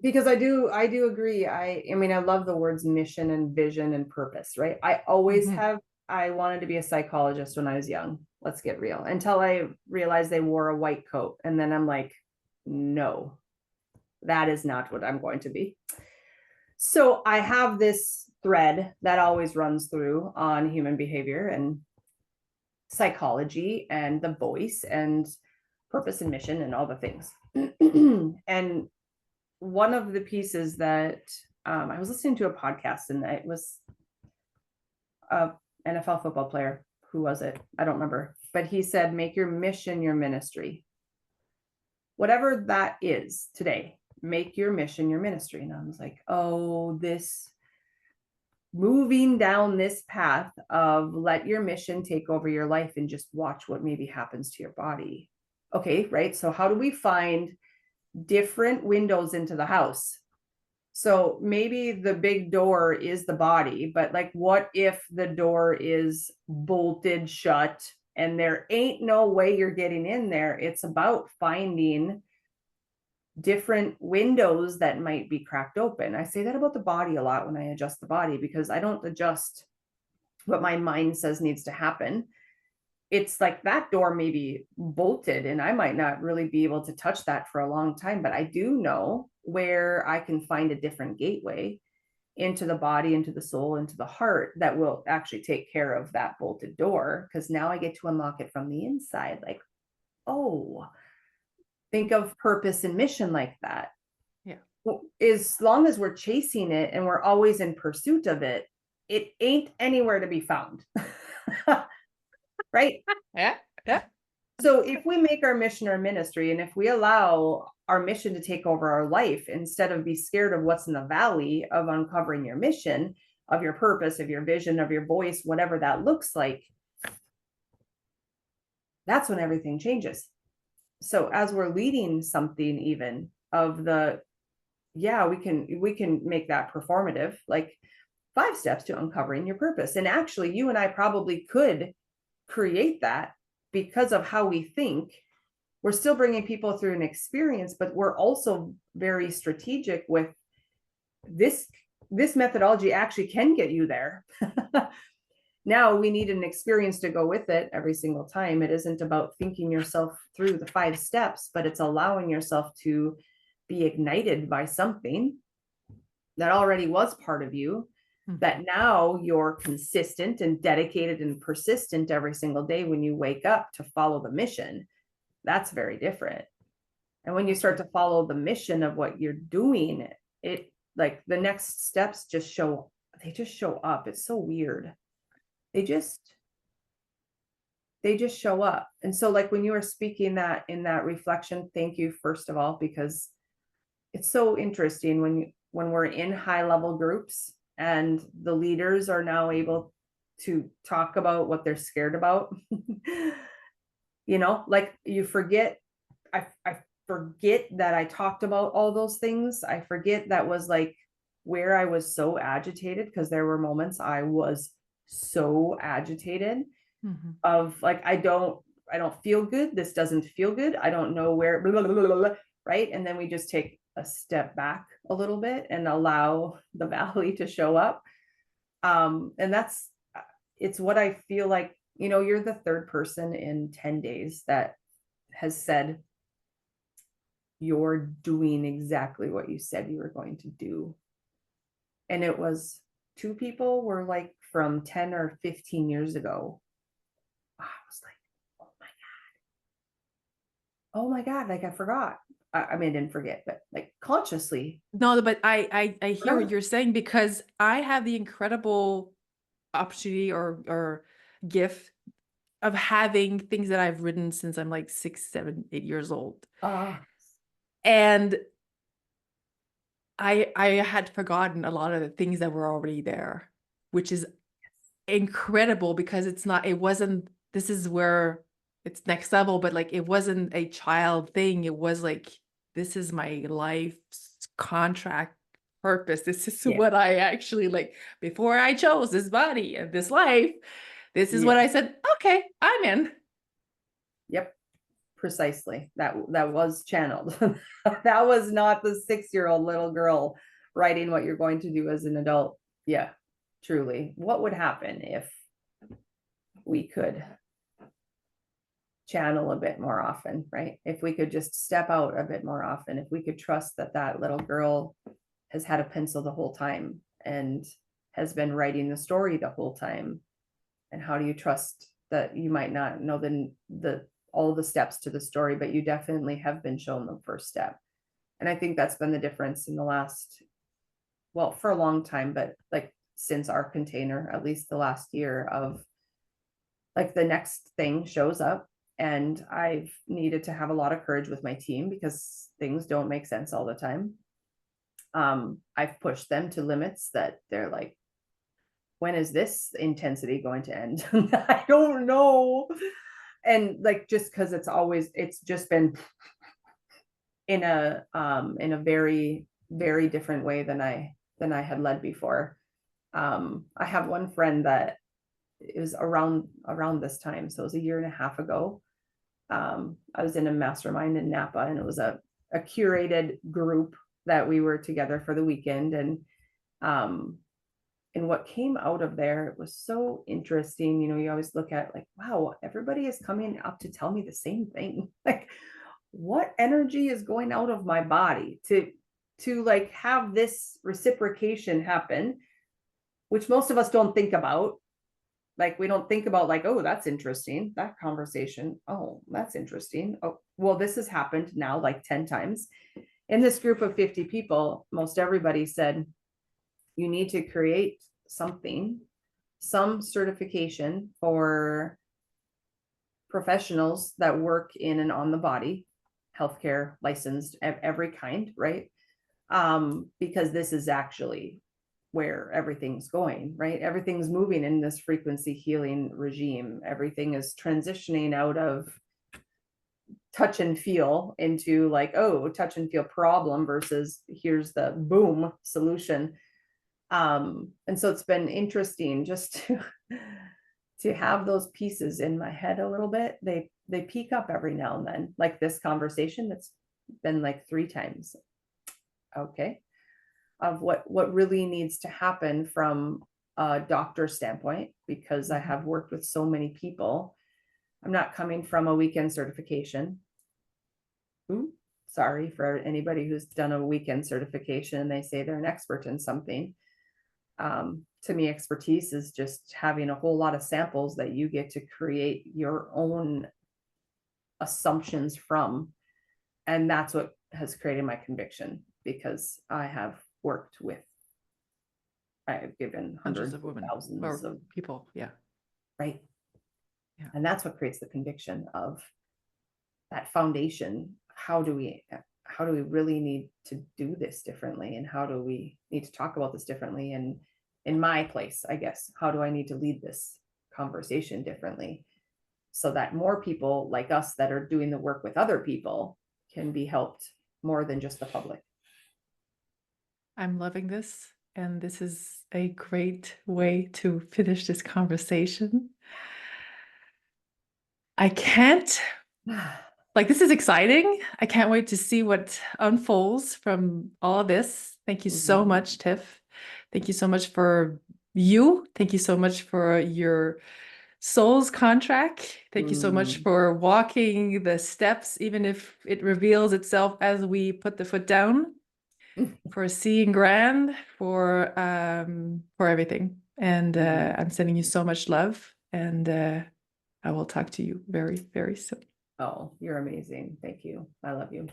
S2: because I do agree. I mean, I love the words mission and vision and purpose, right? I always I wanted to be a psychologist when I was young. Let's get real. Until I realized they wore a white coat. And then I'm like, no, that is not what I'm going to be. So I have this thread that always runs through on human behavior and psychology and the voice and purpose and mission and all the things. And one of the pieces that I was listening to a podcast, and it was a NFL football player. Who was it? I don't remember. But he said, make your mission your ministry. Whatever that is today, make your mission your ministry. And I was like, oh, this moving down this path of let your mission take over your life and just watch what maybe happens to your body. Okay, right? So how do we find different windows into the house? So maybe the big door is the body, but like, what if the door is bolted shut and there ain't no way you're getting in there? It's about finding different windows that might be cracked open. I say that about the body a lot when I adjust the body, because I don't adjust what my mind says needs to happen. It's like that door may be bolted and I might not really be able to touch that for a long time, but I do know where I can find a different gateway into the body, into the soul, into the heart that will actually take care of that bolted door. Because now I get to unlock it from the inside. Like, oh, think of purpose and mission like that.
S1: Yeah.
S2: Well, as long as we're chasing it and we're always in pursuit of it, it ain't anywhere to be found. Right?
S1: Yeah. Yeah.
S2: So if we make our mission our ministry, and if we allow our mission to take over our life, instead of be scared of what's in the valley of uncovering your mission, of your purpose, of your vision, of your voice, whatever that looks like, that's when everything changes. So as we're leading something, even of the, yeah, we can make that performative, like 5 steps to uncovering your purpose. And actually, you and I probably could create that, because of how we think. We're still bringing people through an experience, but we're also very strategic with this. This methodology actually can get you there. Now we need an experience to go with it every single time. It isn't about thinking yourself through the 5 steps, but it's allowing yourself to be ignited by something that already was part of you, that now you're consistent and dedicated and persistent every single day when you wake up to follow the mission. That's very different. And when you start to follow the mission of what you're doing, it, like, the next steps just show up. It's so weird. They just show up. And so, like, when you were speaking that in that reflection, thank you, first of all, because it's so interesting when we're in high level groups and the leaders are now able to talk about what they're scared about. Like, you forget, I forget that I talked about all those things. I forget that was like where I was so agitated, because there were moments I was so agitated of like, I don't feel good. This doesn't feel good. I don't know where, blah, blah, blah, blah, blah, right? And then we just take a step back a little bit and allow the valley to show up. And it's what I feel like, you're the 3rd person in 10 days that has said you're doing exactly what you said you were going to do. And it was 2 people were like from 10 or 15 years ago. I was like, oh my God, like I forgot. I mean, I didn't forget, but like consciously.
S1: No, but I hear what you're saying, because I have the incredible opportunity or gift of having things that I've written since I'm like 6, 7, 8 years old. And I had forgotten a lot of the things that were already there, which is incredible, because this is where it's next level, but like, it wasn't a child thing. It was like, this is my life's contract purpose. This is what I actually, like, before I chose this body and this life, this is what I said, okay, I'm in.
S2: Yep. Precisely. That was channeled. That was not the 6-year-old little girl writing what you're going to do as an adult. Yeah, truly. What would happen if we could channel a bit more often, right? If we could just step out a bit more often, if we could trust that that little girl has had a pencil the whole time and has been writing the story the whole time. And how do you trust that you might not know all the steps to the story, but you definitely have been shown the first step. And I think that's been the difference in the last, well, for a long time, but like since our container, at least the last year, of like the next thing shows up. And I've needed to have a lot of courage with my team, because things don't make sense all the time. I've pushed them to limits that they're like, when is this intensity going to end? I don't know. And like, just because it's just been in a very, very different way than I had led before. I have one friend that is around this time. So it was a year and a half ago. I was in a mastermind in Napa, and it was a curated group that we were together for the weekend. And what came out of there, it was so interesting. You know, you always look at like, wow, everybody is coming up to tell me the same thing. Like, what energy is going out of my body to like have this reciprocation happen, which most of us don't think about. Like, we don't think about like, oh, that's interesting, that conversation. Oh, that's interesting. Oh, well, this has happened now like 10 times. In this group of 50 people, most everybody said, you need to create something, some certification for professionals that work in and on the body, healthcare, licensed, every kind, right? Because this is actually where everything's going, right? Everything's moving in this frequency healing regime. Everything is transitioning out of touch and feel into like, oh, touch and feel problem versus here's the boom solution. And so it's been interesting just to have those pieces in my head a little bit. They peak up every now and then, like this conversation that's been like 3 times. Okay. Of what really needs to happen from a doctor standpoint, because I have worked with so many people. I'm not coming from a weekend certification. Ooh, sorry for anybody who's done a weekend certification and they say they're an expert in something. To me, expertise is just having a whole lot of samples that you get to create your own assumptions from. And that's what has created my conviction, because I have worked with, I have given hundreds of women, thousands of
S1: people. Yeah.
S2: Right.
S1: Yeah.
S2: And that's what creates the conviction of that foundation. How do we really need to do this differently? And how do we need to talk about this differently? And in my place, I guess, how do I need to lead this conversation differently so that more people like us that are doing the work with other people can be helped more than just the public?
S1: I'm loving this. And this is a great way to finish this conversation. I can't, like, this is exciting. I can't wait to see what unfolds from all of this. Thank you so much, Tiff. Thank you so much for you. Thank you so much for your soul's contract. Thank you so much for walking the steps, even if it reveals itself as we put the foot down, for seeing grand, for everything. And I'm sending you so much love, and I will talk to you very, very soon.
S2: Oh, you're amazing. Thank you. I love you.